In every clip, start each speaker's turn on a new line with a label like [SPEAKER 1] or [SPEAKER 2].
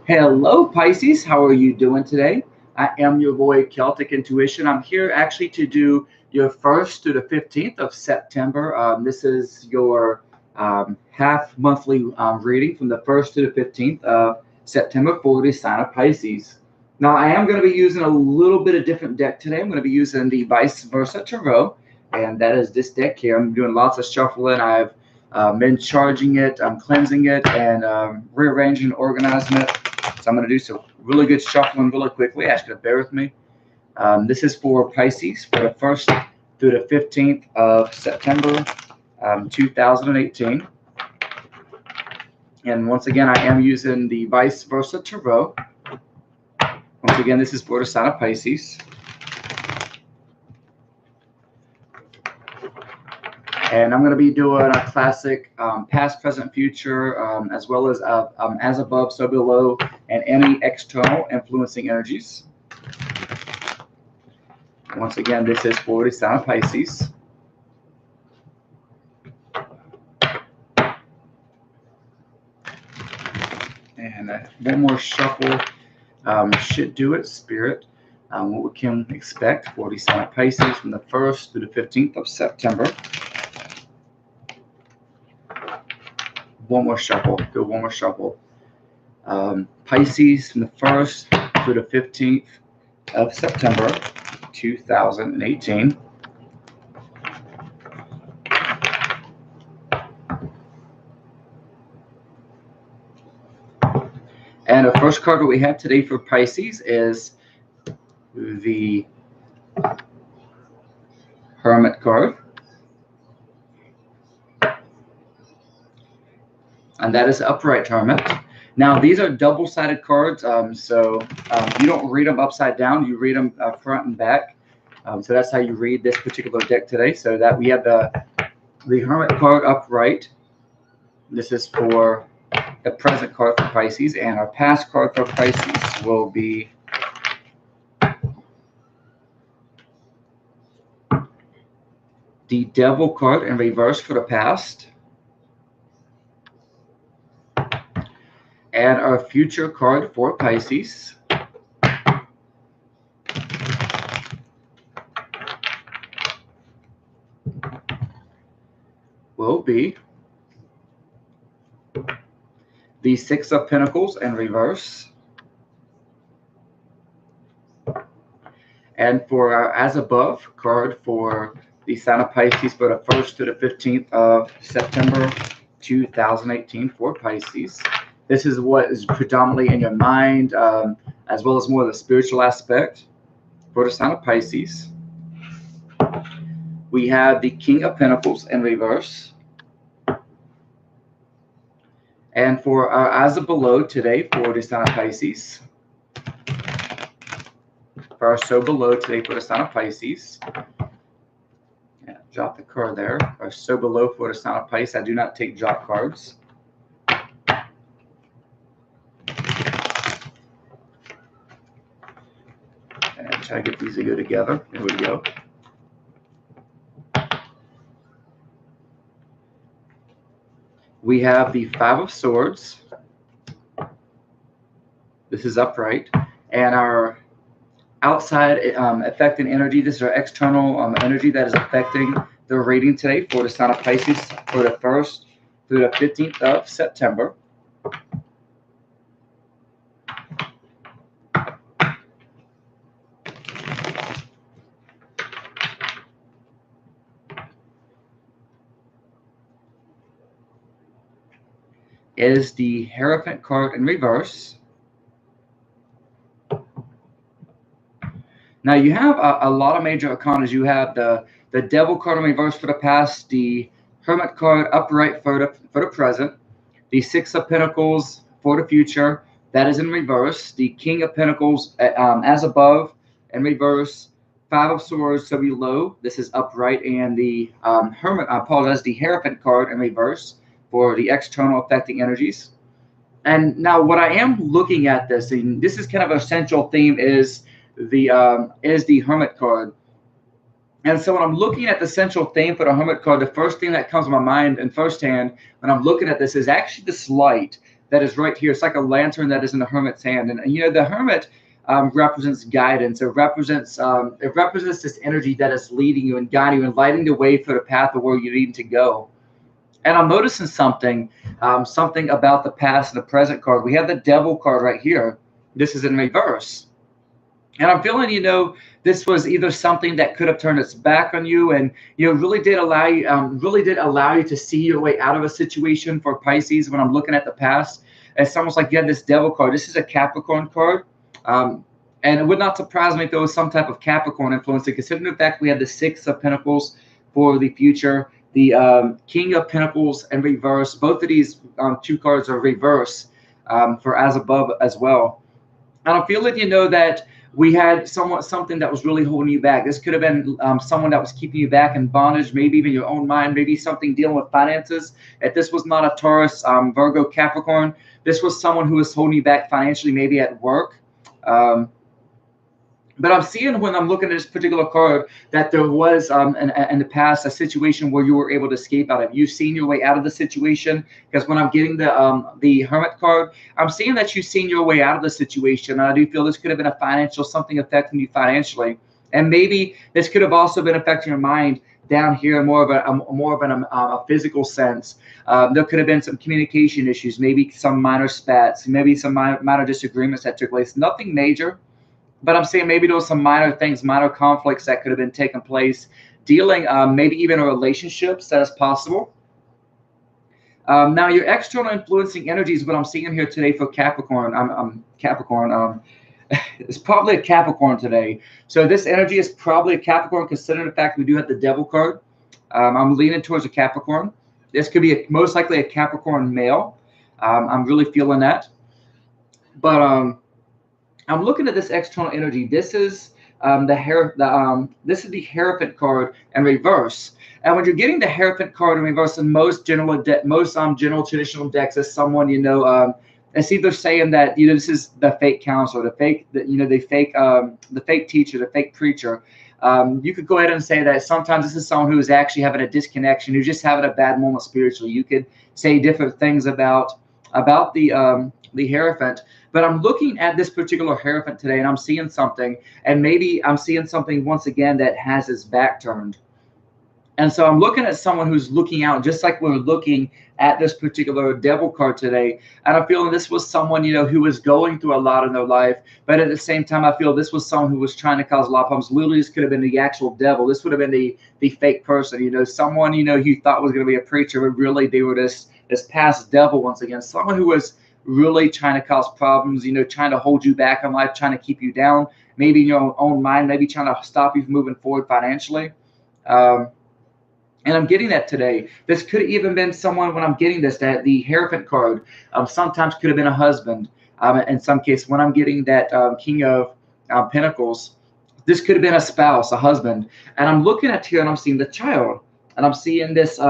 [SPEAKER 1] Hello, Pisces. How are you doing today? I am your boy Celtic Intuition. I'm here actually to do your 1st to the 15th of September. This is your half monthly reading from the 1st to the 15th of September for the sign of Pisces. Now, I am going to be using a little bit of different deck today. I'm going to be using the Vice Versa Tarot, and that is this deck here. I'm doing lots of shuffling. I've been charging it, I'm cleansing it, and rearranging, organizing it. So I'm going to do some really good shuffling really quickly. Ask you to bear with me. This is for Pisces for the 1st through the 15th of September 2018. And once again, I am using the Vice Versa Tarot. Once again, this is for the sign of Pisces. And I'm going to be doing a classic past, present, future, as well as above, so below, and any external influencing energies. Once again, this is for the sign of Pisces. And one more shuffle should do it, Spirit. What we can expect for the sign of Pisces from the 1st through the 15th of September. One more shuffle. Do one more shuffle. Pisces from the 1st through the 15th of September 2018. And the first card that we have today for Pisces is the Hermit card. And that is upright Hermit. Now, these are double-sided cards, so you don't read them upside down. You read them front and back. So that's how you read this particular deck today. So that we have the Hermit card upright. This is for the present card for Pisces, and our past card for Pisces will be the Devil card in reverse for the past. And our future card for Pisces will be the Six of Pentacles in reverse. And for our as above card for the sign of Pisces for the 1st to the 15th of September 2018 for Pisces. This is what is predominantly in your mind, as well as more of the spiritual aspect for the sign of Pisces. We have the King of Pentacles in reverse. And for our as of below today for the sign of Pisces. For our so below today for the sign of Pisces. Yeah, drop the card there. Our so below for the sign of Pisces. I do not take drop cards. Try to get these to go together. There we go. We have the Five of Swords. This is upright. And our outside affecting energy. This is our external energy that is affecting the reading today for the sign of Pisces for the 1st through the 15th of September. Is the Hierophant card in reverse. Now you have a lot of major arcanas. You have the Devil card in reverse for the past, the Hermit card upright for the present, the Six of Pentacles for the future, that is in reverse, the King of Pentacles as above in reverse, Five of Swords so below, this is upright, and the the Hierophant card in reverse for the external affecting energies. And now what I am looking at this, and this is kind of a central theme, is the Hermit card. And so when I'm looking at the central theme for the Hermit card, the first thing that comes to my mind in firsthand when I'm looking at this is actually this light. that is right here. It's like a lantern that is in the hermit's hand. And you know, the hermit represents guidance. It represents this energy that is leading you and guiding you and lighting the way for the path of where you need to go. And I'm noticing something about the past and the present card. We have the devil card right here. This is in reverse. And I'm feeling, this was either something that could have turned its back on you, and really did allow you to see your way out of a situation for Pisces. When I'm looking at the past, it's almost like you had this devil card. This is a Capricorn card, and it would not surprise me if there was some type of Capricorn influence. Considering the fact we have the Six of Pentacles for the future, the King of Pentacles in reverse. Both of these two cards are reverse for as above as well. And I feel like that we had something that was really holding you back. This could have been someone that was keeping you back in bondage, maybe even your own mind, maybe something dealing with finances. If this was not a Taurus, Virgo, Capricorn, this was someone who was holding you back financially, maybe at work. But I'm seeing, when I'm looking at this particular card, that there was in the past a situation where you were able to escape out of. You've seen your way out of the situation, because when I'm getting the Hermit card, I'm seeing that you've seen your way out of the situation. And I do feel this could have been a financial, something affecting you financially, and maybe this could have also been affecting your mind down here, more of a physical sense. There could have been some communication issues, maybe some minor spats, maybe some minor disagreements that took place. Nothing major. But I'm saying maybe there was some minor things, minor conflicts that could have been taking place, dealing maybe even in relationships. That is possible. Now, your external influencing energies, what I'm seeing here today for Capricorn, Capricorn, it's probably a Capricorn today. So this energy is probably a Capricorn, considering the fact we do have the Devil card. I'm leaning towards a Capricorn. This could be most likely a Capricorn male. I'm really feeling that. But I'm looking at this external energy. This is this is the Hierophant card in reverse. And when you're getting the Hierophant card in reverse, in most general traditional decks, is someone it's either saying that this is the fake counselor, the fake teacher, the fake preacher. You could go ahead and say that sometimes this is someone who is actually having a disconnection, who's just having a bad moment spiritually. You could say different things about the Hierophant. But I'm looking at this particular Hierophant today, and I'm seeing something, and maybe I'm seeing something once again that has his back turned. And so I'm looking at someone who's looking out, just like we're looking at this particular Devil card today. And I'm feeling this was someone, who was going through a lot in their life. But at the same time, I feel this was someone who was trying to cause a lot of problems. Literally, this could have been the actual devil. This would have been the fake person, someone, you thought was going to be a preacher, but really they were this past devil once again. Someone who was really trying to cause problems, trying to hold you back in life, trying to keep you down, maybe in your own mind, maybe trying to stop you from moving forward financially. And I'm getting that today. This could have even been someone, when I'm getting this, that the Hierophant card, sometimes could have been a husband. In some case, when I'm getting that King of Pentacles, this could have been a spouse, a husband. And I'm looking at here, and I'm seeing the child, and I'm seeing this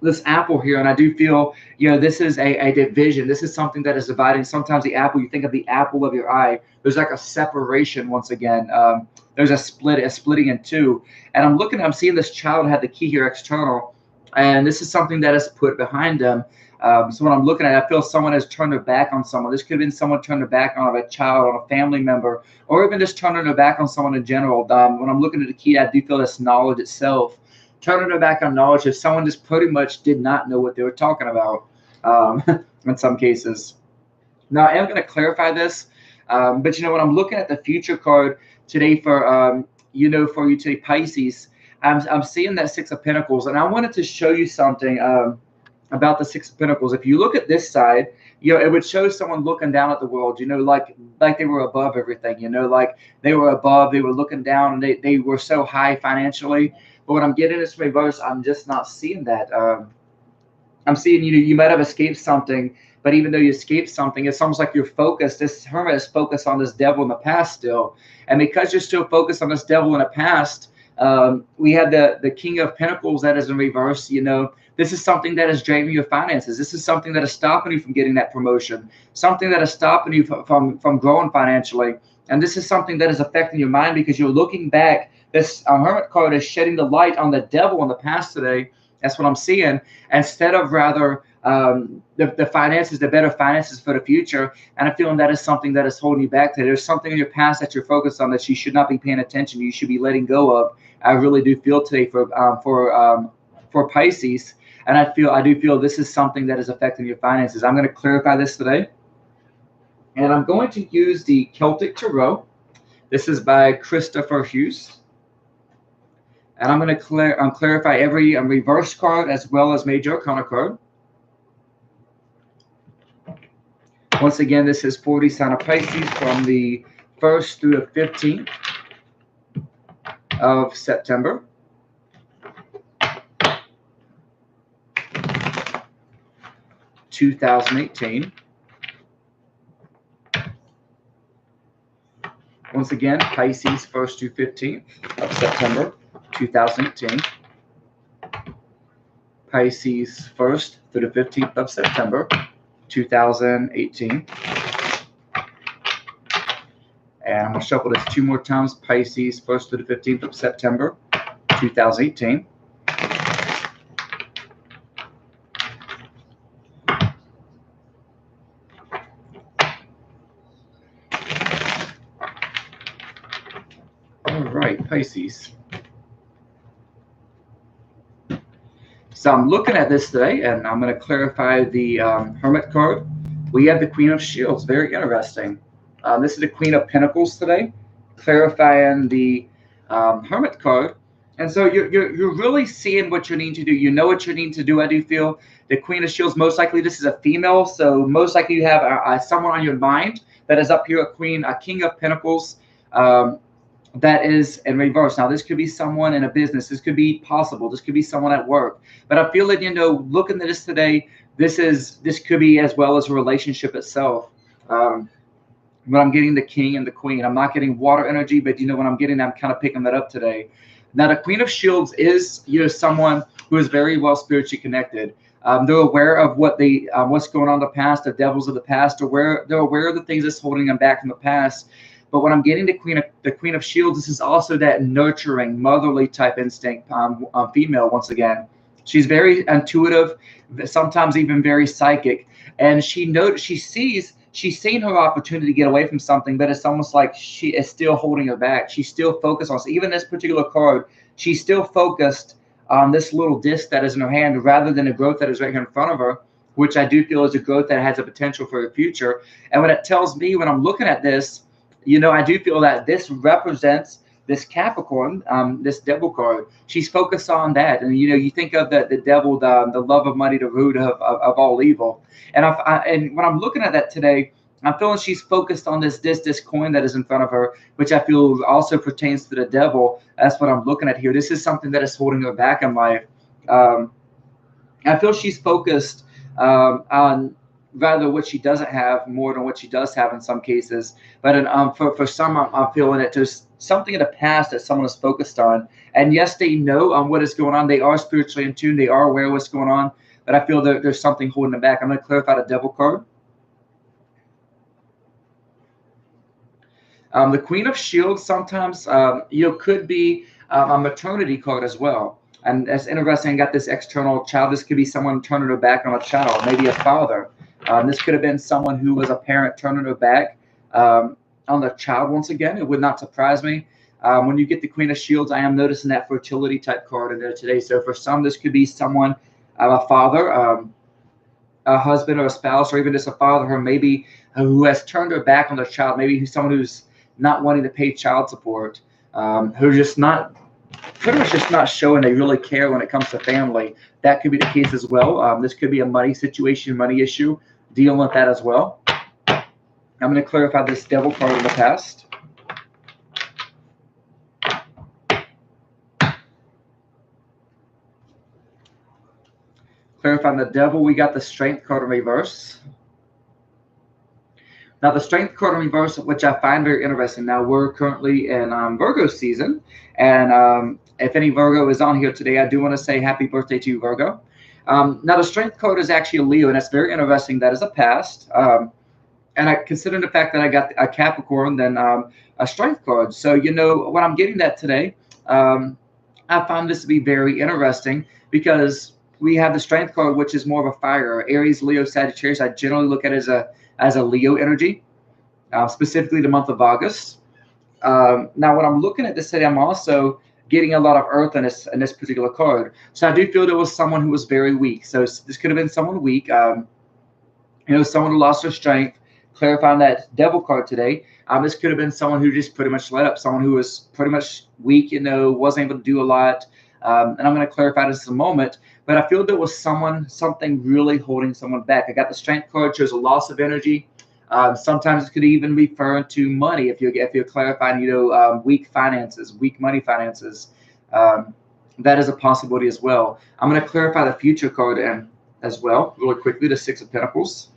[SPEAKER 1] this apple here, and I do feel, this is a division. This is something that is dividing. Sometimes the apple, you think of the apple of your eye. There's like a separation once again. There's a splitting in two. And I'm seeing this child had the key here external, and this is something that is put behind them. So when I'm looking at it, I feel someone has turned their back on someone. This could have been someone turned their back on a child, on a family member, or even just turning their back on someone in general. When I'm looking at the key, I do feel this knowledge itself. Turning their back on knowledge, if someone just pretty much did not know what they were talking about in some cases. Now, I am going to clarify this, but when I'm looking at the future card today for for you today, Pisces, I'm seeing that Six of Pentacles, and I wanted to show you something about the Six of Pentacles. If you look at this side, it would show someone looking down at the world, like they were above everything, like they were above, they were looking down, and they were so high financially. But when I'm getting this reverse, I'm just not seeing that. I'm seeing, you might have escaped something, but even though you escaped something, it's almost like you're focused. This Hermit is focused on this devil in the past still. And because you're still focused on this devil in the past, we had the King of Pentacles that is in reverse. This is something that is draining your finances. This is something that is stopping you from getting that promotion, something that is stopping you from growing financially. And this is something that is affecting your mind, because you're looking back. This Hermit card is shedding the light on the devil in the past today. That's what I'm seeing. Instead of rather the finances, the better finances for the future. And I'm feeling that is something that is holding you back today. There's something in your past that you're focused on that you should not be paying attention. You should be letting go of. I really do feel today for Pisces, and I do feel this is something that is affecting your finances. I'm going to clarify this today, and I'm going to use the Celtic Tarot. This is by Christopher Hughes. And I'm going to clarify every reverse card as well as major arcana card. Once again, this is for the sign of Pisces from the 1st through the 15th of September. (2018). Once again, Pisces 1st through 15th of September 2018. Pisces 1st through the 15th of September 2018. And I'm going to shuffle this 2 more times. Pisces 1st through the 15th of September 2018. All right, Pisces. So I'm looking at this today, and I'm going to clarify the Hermit card. We have the Queen of Shields. Very interesting. This is the Queen of Pentacles today, clarifying the Hermit card. And so you're really seeing what you need to do. You know what you need to do. I do feel the Queen of Shields, most likely this is a female, so most likely you have someone on your mind that is up here, a King of Pentacles. That is in reverse. Now, this could be someone in a business. This could be possible. This could be someone at work. But I feel that, looking at this today, this could be as well as a relationship itself. When I'm getting the King and the Queen, I'm not getting water energy, but when I'm getting, I'm kind of picking that up today. Now, the Queen of Shields is, someone who is very well spiritually connected. They're aware of what's going on in the past, the devils of the past, they're aware of the things that's holding them back from the past. But when I'm getting the Queen of Shields, this is also that nurturing, motherly type instinct female. Once again, she's very intuitive, sometimes even very psychic, and she's seen her opportunity to get away from something, but it's almost like she is still holding her back. She's still focused on even this particular card. She's still focused on this little disc that is in her hand, rather than the growth that is right here in front of her, which I do feel is a growth that has a potential for the future. And what it tells me when I'm looking at this, I do feel that this represents this Capricorn, this devil card. She's focused on that. And, you think of the devil, the love of money, the root of all evil. And and when I'm looking at that today, I'm feeling she's focused on this coin that is in front of her, which I feel also pertains to the devil. That's what I'm looking at here. This is something that is holding her back in life. I feel she's focused on rather what she doesn't have more than what she does have in some cases. But for some, I'm feeling that there's something in the past that someone is focused on. And yes, they know what is going on. They are spiritually in tune. They are aware of what's going on. But I feel that there's something holding them back. I'm going to clarify the devil card. The Queen of Shields sometimes could be a maternity card as well. And that's interesting. I got this external child. This could be someone turning their back on a child, maybe a father. This could have been someone who was a parent turning their back on the child. Once again, it would not surprise me. When you get the Queen of Shields, I am noticing that fertility type card in there today. So for some, this could be someone, a father, a husband or a spouse, or even just a father, or maybe who has turned their back on their child. Maybe someone who's not wanting to pay child support, who's just pretty much just not showing they really care when it comes to family. That could be the case as well. This could be a money situation, money issue, dealing with that as well. I'm going to clarify this devil card in the past. Clarifying the devil, we got the Strength card in reverse. Now, the Strength card in reverse, which I find very interesting. Now, we're currently in Virgo season, and if any Virgo is on here today, I do want to say happy birthday to you, Virgo. Now, the Strength card is actually a Leo, and that's very interesting. That is a past. And I consider the fact that I got a Capricorn, then a Strength card. So, when I'm getting that today, I found this to be very interesting because we have the Strength card, which is more of a fire. Aries, Leo, Sagittarius. I generally look at it as a Leo energy, specifically the month of August. Now, when I'm looking at this today, I'm also getting a lot of earth in this particular card. So I do feel there was someone who was very weak. So this could have been someone weak. Someone who lost their strength. Clarifying that devil card today. This could have been someone who just pretty much let up. Someone who was pretty much weak, wasn't able to do a lot. And I'm going to clarify this in a moment. But I feel there was something really holding someone back. I got the Strength card, shows a loss of energy. Sometimes it could even refer to money if you're clarifying, weak finances, weak money finances. That is a possibility as well. I'm going to clarify the future card as well, really quickly, the Six of Pentacles.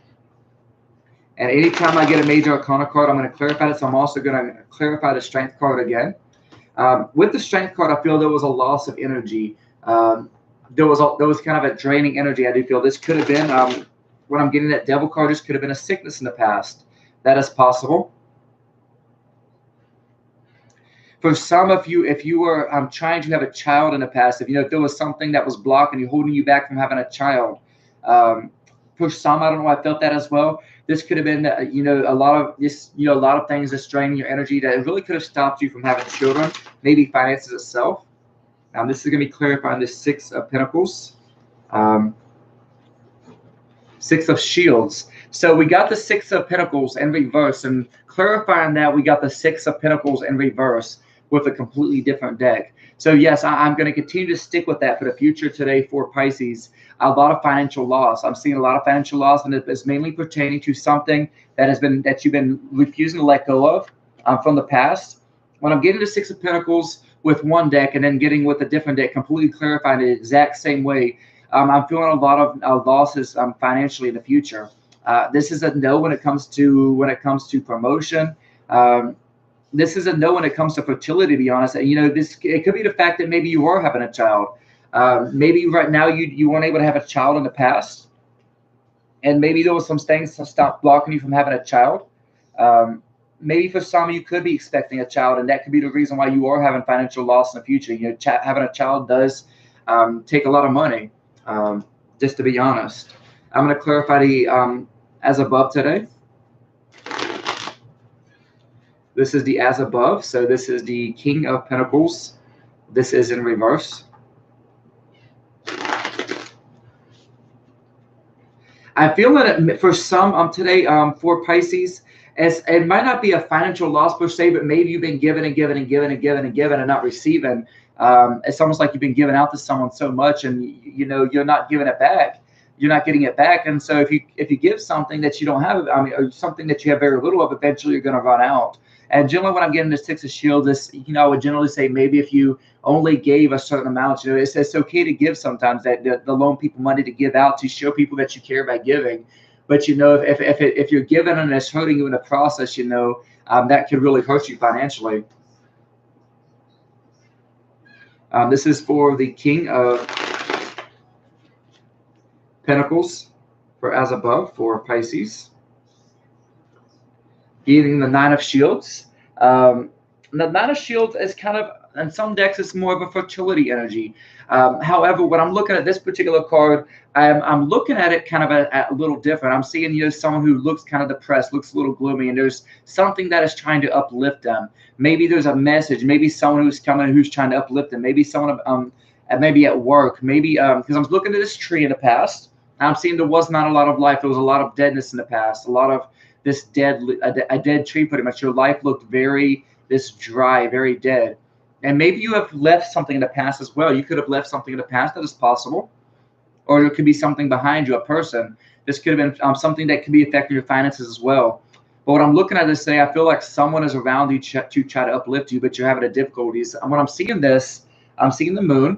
[SPEAKER 1] And anytime I get a major arcana card, I'm going to clarify this. I'm also going to clarify the Strength card again. With the Strength card, I feel there was a loss of energy. There was kind of a draining energy. I do feel this could have been, when I'm getting that devil card, this could have been a sickness in the past. That is possible. For some of you, if you were trying to have a child in the past, if there was something that was blocking you, holding you back from having a child, for some, I don't know, I felt that as well. This could have been, a lot of things that's draining your energy that really could have stopped you from having children, maybe finances itself. This is going to be clarifying the Six of Pentacles, Six of Shields. So we got the Six of Pentacles in reverse, and clarifying that we got the Six of Pentacles in reverse with a completely different deck. So yes, I'm going to continue to stick with that for the future today for Pisces. A lot of financial loss. I'm seeing a lot of financial loss, and it's mainly pertaining to something that you've been refusing to let go of from the past. When I'm getting the Six of Pentacles with one deck and then getting with a different deck, completely clarifying the exact same way, I'm feeling a lot of losses financially in the future. This is a no when it comes to promotion. This is a no when it comes to fertility, to be honest. It could be the fact that maybe you are having a child. Maybe right now you weren't able to have a child in the past, and maybe there was some things to stop blocking you from having a child. Maybe for some you could be expecting a child, and that could be the reason why you are having financial loss in the future. Having a child does take a lot of money. Just to be honest, I'm going to clarify the as above today. This is the as above. So this is the King of Pentacles. This is in reverse. I feel that for some today, for Pisces, it might not be a financial loss per se, but maybe you've been given and given and given and given and given and not receiving. It's almost like you've been giving out to someone so much, and you're not giving it back. You're not getting it back. And so if you give something that you don't have, or something that you have very little of, eventually you're going to run out. And generally, when I'm getting this Six of Shields, I would generally say maybe if you only gave a certain amount, it's okay to give sometimes, that the loan people money to give out to show people that you care about giving. But if you're giving and it's hurting you in the process, that could really hurt you financially. This is for the King of Pentacles, for as above for Pisces. Getting the Nine of Shields. The Nine of Shields is kind of, in some decks, it's more of a fertility energy. However, when I'm looking at this particular card, I'm looking at it kind of a little different. I'm seeing someone who looks kind of depressed, looks a little gloomy, and there's something that is trying to uplift them. Maybe there's a message. Maybe someone who's coming who's trying to uplift them. Maybe someone maybe at work. Maybe because I'm looking at this tree in the past, I'm seeing there was not a lot of life. There was a lot of deadness in the past. A lot of this a dead tree, pretty much. Your life looked very dry, very dead. And maybe you have left something in the past as well. You could have left something in the past. That is possible. Or there could be something behind you, a person. This could have been something that could be affecting your finances as well. But what I'm looking at this today, I feel like someone is around you to try to uplift you, but you're having difficulties. And when I'm seeing this, I'm seeing the moon.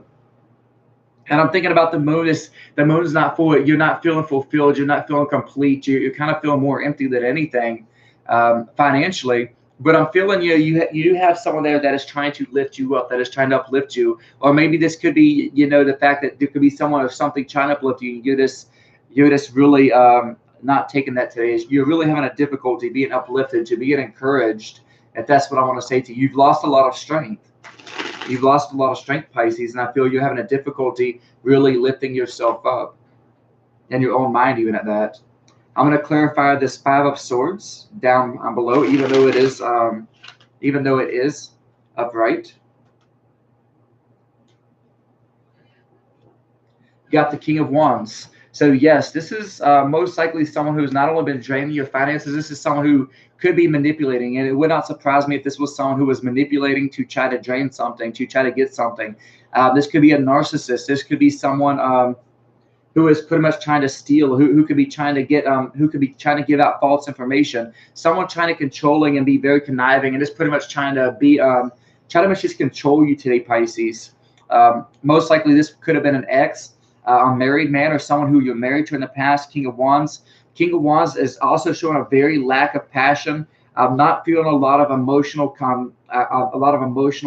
[SPEAKER 1] And I'm thinking about the moon is not full. You're not feeling fulfilled. You're not feeling complete. You're kind of feeling more empty than anything financially. But I'm feeling you do have someone there that is trying to lift you up, that is trying to uplift you. Or maybe this could be, the fact that there could be someone or something trying to uplift you. You're just really not taking that today. You're really having a difficulty being uplifted, to being encouraged. If that's what I want to say to you. You've lost a lot of strength. You've lost a lot of strength, Pisces, and I feel you're having a difficulty really lifting yourself up, and your own mind even at that. I'm going to clarify this Five of Swords down below, even though it is upright. You got the King of Wands. So yes, this is most likely someone who's not only been draining your finances, this is someone who could be manipulating. And it would not surprise me if this was someone who was manipulating to try to drain something, to try to get something. This could be a narcissist. This could be someone who is pretty much trying to steal, who could be trying to get, who could be trying to give out false information. Someone trying to controlling and be very conniving and just pretty much trying to be, try to just control you today, Pisces. Most likely this could have been an ex, a married man, or someone who you're married to in the past. King of Wands. King of Wands is also showing a very lack of passion. I'm not feeling a lot of emotional,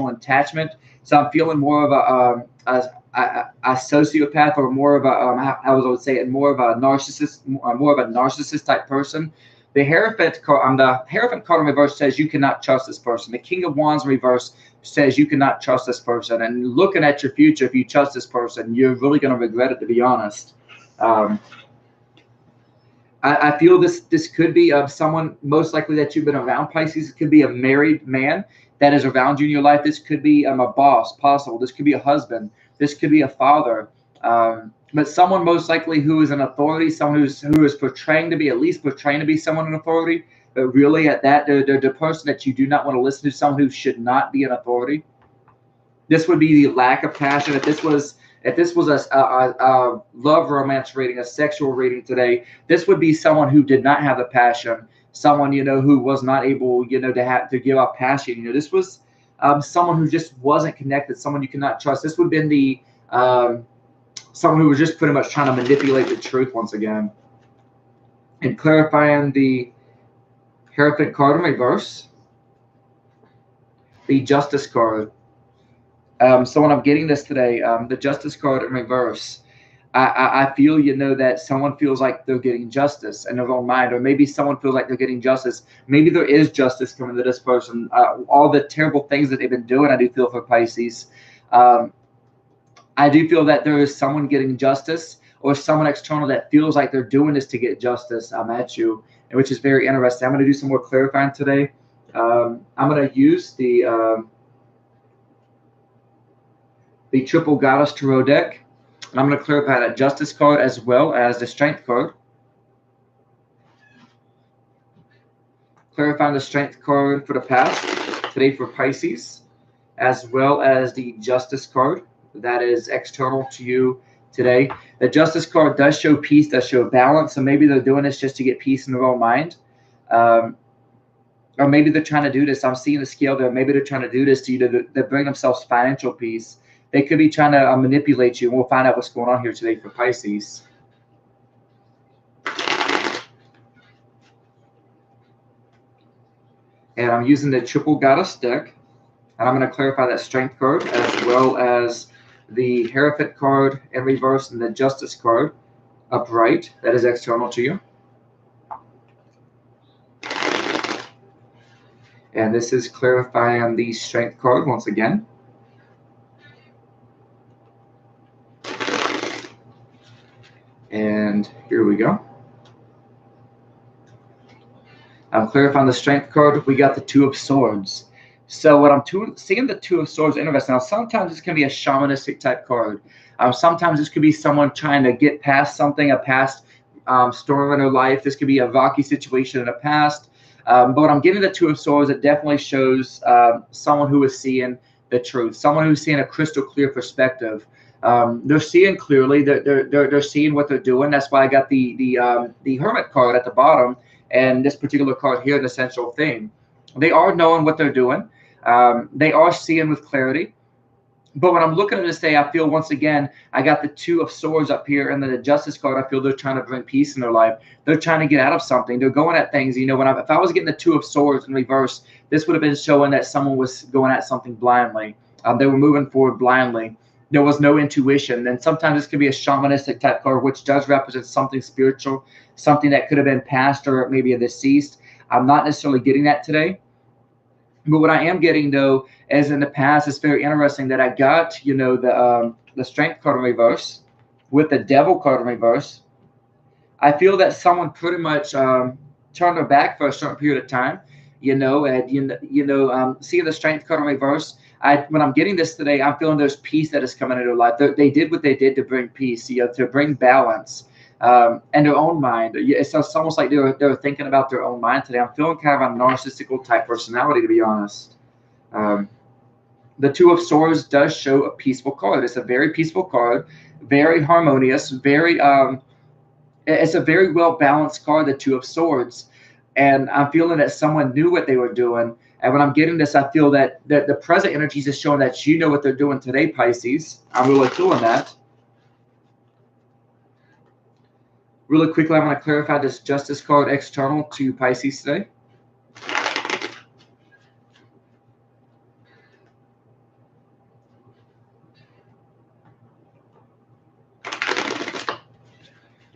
[SPEAKER 1] attachment. So I'm feeling more of a sociopath, or more of a, how I would say it, more of a narcissist type person. The Hierophant card, in reverse says you cannot trust this person. The King of Wands in reverse says you cannot trust this person. And looking at your future, if you trust this person, you're really going to regret it, to be honest. I feel this could be someone most likely that you've been around, Pisces. It could be a married man that is around you in your life. This could be a boss, possible. This could be a husband. This could be a father. But someone most likely who is an authority, someone who is portraying to be, at least portraying to be someone in authority, but really at that, they're the person that you do not want to listen to, someone who should not be an authority. This would be the lack of passion. If this was a love romance reading, a sexual reading today, this would be someone who did not have the passion, someone, who was not able, to give up passion. This was someone who just wasn't connected, someone you cannot trust. This would have been the someone who was just pretty much trying to manipulate the truth once again. And clarifying the Hierophant card in reverse, the Justice card. So when I'm getting this today, the Justice card in reverse, I feel, that someone feels like they're getting justice in their own mind, or maybe someone feels like they're getting justice. Maybe there is justice coming to this person. All the terrible things that they've been doing, I do feel for Pisces. I do feel that there is someone getting justice, or someone external that feels like they're doing this to get justice at you, which is very interesting. I'm going to do some more clarifying today. I'm going to use the Triple Goddess Tarot deck, and I'm going to clarify that Justice card as well as the Strength card. Clarifying the Strength card for the past today for Pisces, as well as the Justice card that is external to you today. The Justice card does show peace, does show balance, so maybe they're doing this just to get peace in their own mind. Or maybe they're trying to do this. I'm seeing the scale there. Maybe they're trying to do this to you to bring themselves financial peace. They could be trying to manipulate you, and we'll find out what's going on here today for Pisces. And I'm using the Triple Goddess deck, and I'm going to clarify that Strength card as well as the Hierophant card in reverse and the Justice card upright. That is external to you. And this is clarifying the Strength card once again. And here we go. I'm clarifying the Strength card. We got the Two of Swords. So what I'm seeing the Two of Swords, interesting. Now, sometimes this can be a shamanistic type card. Sometimes this could be someone trying to get past something, a past storm in their life. This could be a rocky situation in the past. But when I'm getting the Two of Swords, it definitely shows someone who is seeing the truth, someone who's seeing a crystal clear perspective. They're seeing clearly. They're seeing what they're doing. That's why I got the Hermit card at the bottom, and this particular card here, the Essential Theme. They are knowing what they're doing. They are seeing with clarity. But when I'm looking at this day, I feel once again, I got the Two of Swords up here, and then the Justice card, I feel they're trying to bring peace in their life. They're trying to get out of something. They're going at things. If I was getting the Two of Swords in reverse, this would have been showing that someone was going at something blindly. They were moving forward blindly. There was no intuition. And sometimes this could be a shamanistic type card, which does represent something spiritual, something that could have been past or maybe a deceased. I'm not necessarily getting that today. But what I am getting though, as in the past, it's very interesting that I got, the Strength card in reverse with the Devil card in reverse. I feel that someone pretty much turned their back for a certain period of time, and seeing the Strength card in reverse. When I'm getting this today, I'm feeling there's peace that is coming into their life. They did what they did to bring peace, to bring balance, and their own mind. It's almost like they're thinking about their own mind today. I'm feeling kind of a narcissistical type personality, to be honest. Um, the Two of Swords does show a peaceful card. It's a very peaceful card, very harmonious, it's a very well balanced card, the Two of Swords. And I'm feeling that someone knew what they were doing. And when I'm getting this, I feel that the present energies is showing that you know what they're doing today, Pisces. I'm really feeling that. Really quickly, I'm going to clarify this Justice card external to Pisces today.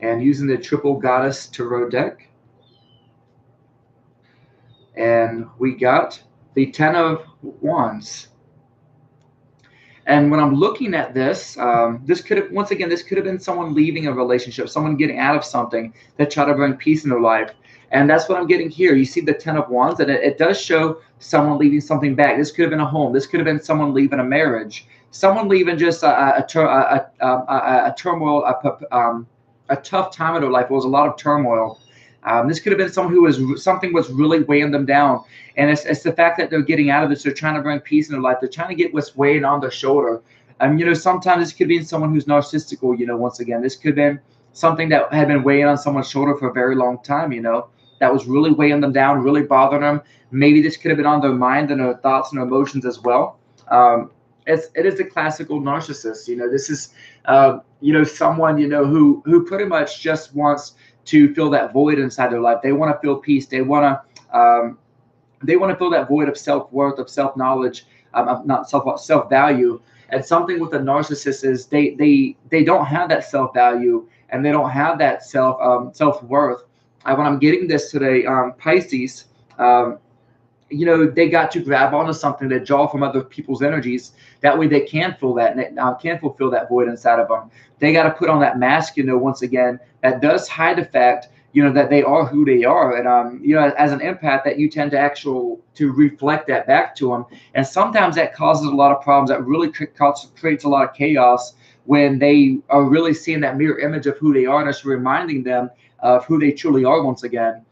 [SPEAKER 1] And using the Triple Goddess Tarot deck. And we got the Ten of Wands. And when I'm looking at this, this could have, once again, this could have been someone leaving a relationship, someone getting out of something that try to bring peace in their life. And that's what I'm getting here. You see the Ten of Wands, and it does show someone leaving something back. This could have been a home. This could have been someone leaving a marriage, someone leaving just a turmoil, a tough time in their life. It was a lot of turmoil. This could have been someone something was really weighing them down, and it's the fact that they're getting out of this. They're trying to bring peace in their life. They're trying to get what's weighing on their shoulder. Sometimes this could be someone who's narcissistical. Once again, this could have been something that had been weighing on someone's shoulder for a very long time. That was really weighing them down, really bothering them. Maybe this could have been on their mind and their thoughts and their emotions as well. It is the classical narcissist. This is someone who pretty much just wants to fill that void inside their life. They want to feel peace. They want to fill that void of self-worth, of self-knowledge, not self-value. And something with a narcissist is they don't have that self-value, and they don't have that self-worth. When I'm getting this today, Pisces, they got to grab onto something to draw from other people's energies. That way they can fill that, can fulfill that void inside of them. They got to put on that mask, once again, that does hide the fact, that they are who they are. And, as an empath, that you tend to reflect that back to them. And sometimes that causes a lot of problems. That really creates a lot of chaos when they are really seeing that mirror image of who they are, and it's reminding them of who they truly are once again.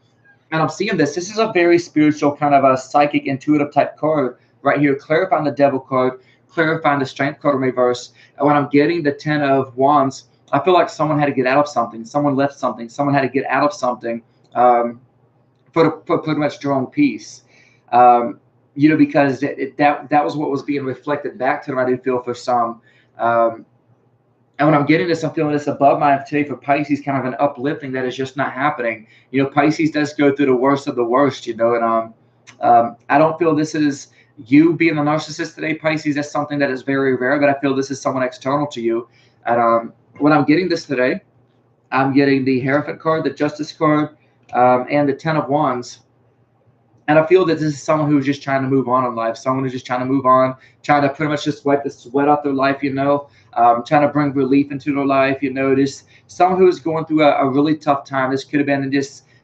[SPEAKER 1] And I'm seeing this. This is a very spiritual, kind of a psychic, intuitive type card right here, clarifying the Devil card, clarifying the Strength card in reverse. And when I'm getting the Ten of Wands, I feel like someone had to get out of something. Someone left something. Someone had to get out of something for pretty much their own peace. Because that was what was being reflected back to them, I do feel, for some. And when I'm getting this, I'm feeling this above my today for Pisces, kind of an uplifting that is just not happening. Pisces does go through the worst of the worst, and I don't feel this is you being a narcissist today, Pisces. That's something that is very rare, but I feel this is someone external to you. And when I'm getting this today, I'm getting the Hierophant card, the Justice card, and the Ten of Wands. And I feel that this is someone who's just trying to move on in life, someone who's just trying to move on, trying to pretty much just wipe the sweat off their life, trying to bring relief into their life, just someone who's going through a really tough time. This could have been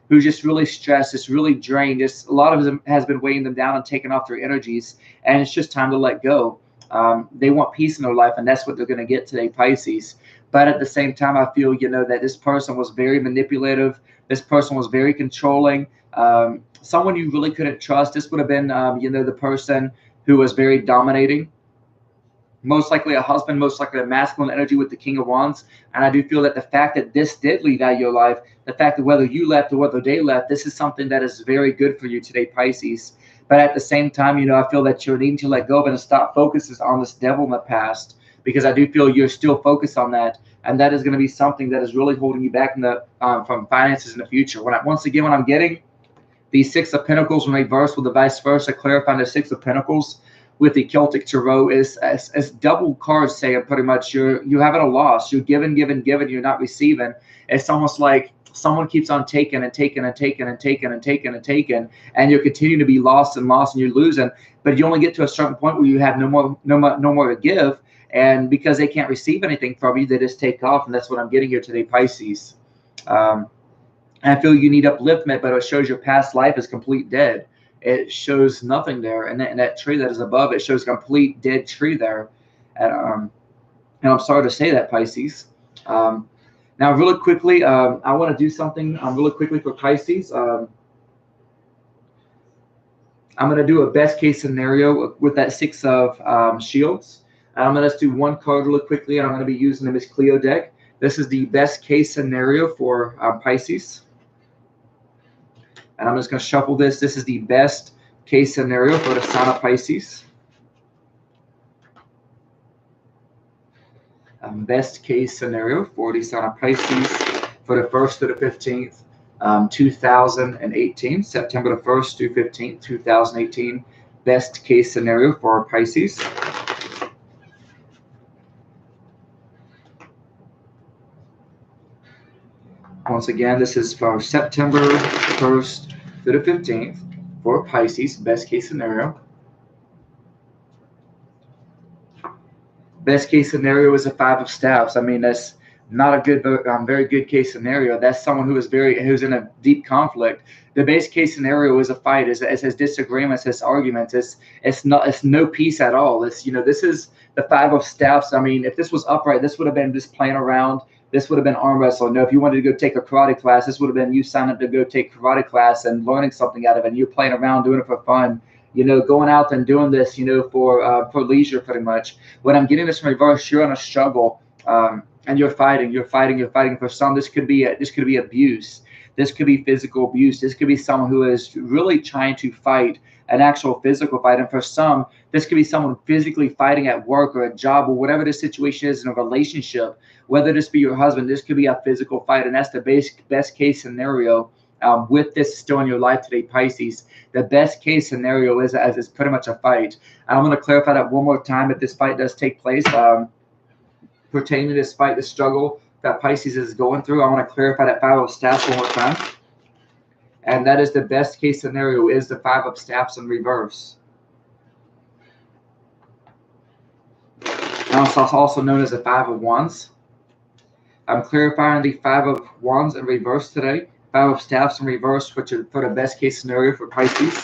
[SPEAKER 1] who's just really stressed, just really drained. Just a lot of them has been weighing them down and taking off their energies, and it's just time to let go. They want peace in their life, and that's what they're going to get today, Pisces. But at the same time, I feel, that this person was very manipulative. This person was very controlling. Someone you really couldn't trust. This would have been, the person who was very dominating. Most likely a husband, most likely a masculine energy with the King of Wands. And I do feel that the fact that this did leave out your life, the fact that whether you left or whether they left, this is something that is very good for you today, Pisces. But at the same time, I feel that you're needing to let go of it and stop focusing on this devil in the past, because I do feel you're still focused on that. And that is going to be something that is really holding you back from finances in the future. When I'm getting the Six of Pentacles in reverse with the vice versa, clarifying the Six of Pentacles with the Celtic Tarot is double cards saying pretty much you're having a loss. You're giving, you're not receiving. It's almost like someone keeps on taking and taking and taking and taking and taking and taking, and you're continuing to be lost and lost, and you're losing. But you only get to a certain point where you have no more to give, and because they can't receive anything from you, they just take off. And that's what I'm getting here today, Pisces. I feel you need upliftment, but it shows your past life is complete dead. It shows nothing there, and that tree that is above it shows a complete dead tree there. And I'm sorry to say that, Pisces. Now, really quickly, I want to do something really quickly for Pisces. I'm going to do a best case scenario with that Six of Shields. I'm going to do one card really quickly, and I'm going to be using the Miss Cleo deck. This is the best case scenario for Pisces. And I'm just going to shuffle this. This is the best case scenario for the sign of Pisces. Best case scenario for the sign of Pisces for the 1st to the 15th, 2018, September the 1st to 15th, 2018. Best case scenario for Pisces. Once again, this is for September 1st to the 15th for Pisces, best case scenario. Best case scenario is a Five of Staffs. I mean, that's not a good, very good case scenario. That's someone who's in a deep conflict. The best case scenario is a fight. It has disagreements, it's arguments. It's no peace at all. This is the Five of Staffs. I mean, if this was upright, this would have been just playing around. This would have been arm wrestling. No, if you wanted to go take a karate class, this would have been you signing up to go take karate class and learning something out of it. And you're playing around, doing it for fun. Going out and doing this, for leisure, pretty much. When I'm getting this in reverse, you're in a struggle, and you're fighting. For some, this could be abuse. This could be physical abuse. This could be someone who is really trying to fight an actual physical fight. And for some, this could be someone physically fighting at work or a job or whatever the situation is in a relationship. Whether this be your husband, this could be a physical fight, and that's the best case scenario. With this still in your life today, Pisces, the best case scenario is pretty much a fight. And I'm going to clarify that one more time. If this fight does take place, pertaining to this fight, the struggle that Pisces is going through, I want to clarify that Five of Staffs one more time. And that is the best case scenario is the Five of Staffs in reverse. Now it's also known as the Five of Wands. I'm clarifying the Five of Wands in reverse today. Five of Staffs in reverse, which is for the best case scenario for Pisces.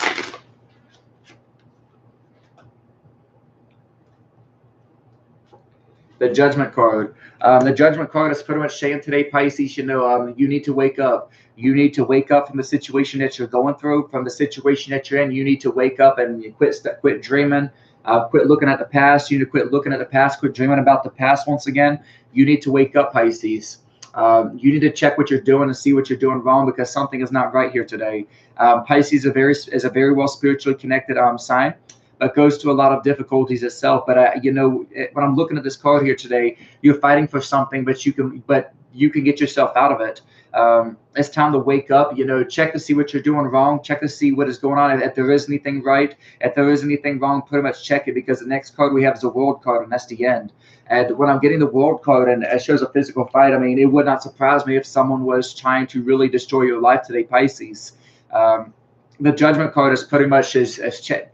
[SPEAKER 1] The Judgment card. The Judgment card is pretty much saying today, Pisces, you need to wake up. You need to wake up from the situation that you're going through, from the situation that you're in. You need to wake up and you quit dreaming. Quit looking at the past. You need to quit looking at the past. Quit dreaming about the past once again. You need to wake up, Pisces. You need to check what you're doing and see what you're doing wrong, because something is not right here today. Pisces is a very well spiritually connected sign, but goes through a lot of difficulties itself. But when I'm looking at this card here today, you're fighting for something, but you can get yourself out of it. It's time to wake up. Check to see what you're doing wrong. Check to see what is going on. If there is anything right, if there is anything wrong, pretty much check it, because the next card we have is the World card, and that's the end. And when I'm getting the World card and it shows a physical fight, I mean, it would not surprise me if someone was trying to really destroy your life today, Pisces. The Judgment card is pretty much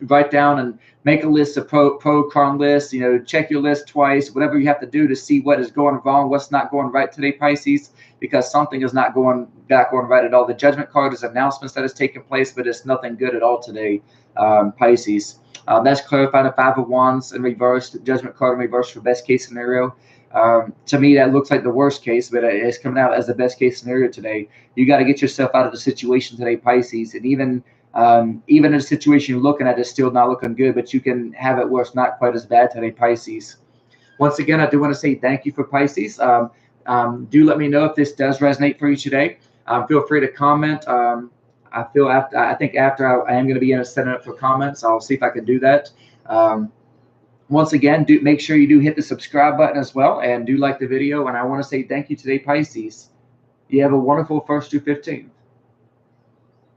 [SPEAKER 1] write down and make a list of pro con lists. Check your list twice, whatever you have to do to see what is going wrong, what's not going right today, Pisces, because something is not going right at all. The Judgment card is announcements that is taking place, but it's nothing good at all today, Pisces. That's clarified the Five of Wands in reverse, the Judgment card in reverse for best case scenario. To me, that looks like the worst case, but it's coming out as the best case scenario today. You got to get yourself out of the situation today, Pisces, and even in the situation you're looking at is still not looking good, but you can have it where it's not quite as bad today, Pisces. Once again, I do want to say thank you for Pisces. Do let me know if this does resonate for you today. Feel free to comment. I think after I am going to be in a setting up for comments. I'll see if I can do that. Once again, make sure you do hit the subscribe button as well, and do like the video. And I want to say thank you today, Pisces. You have a wonderful 1st to 15th.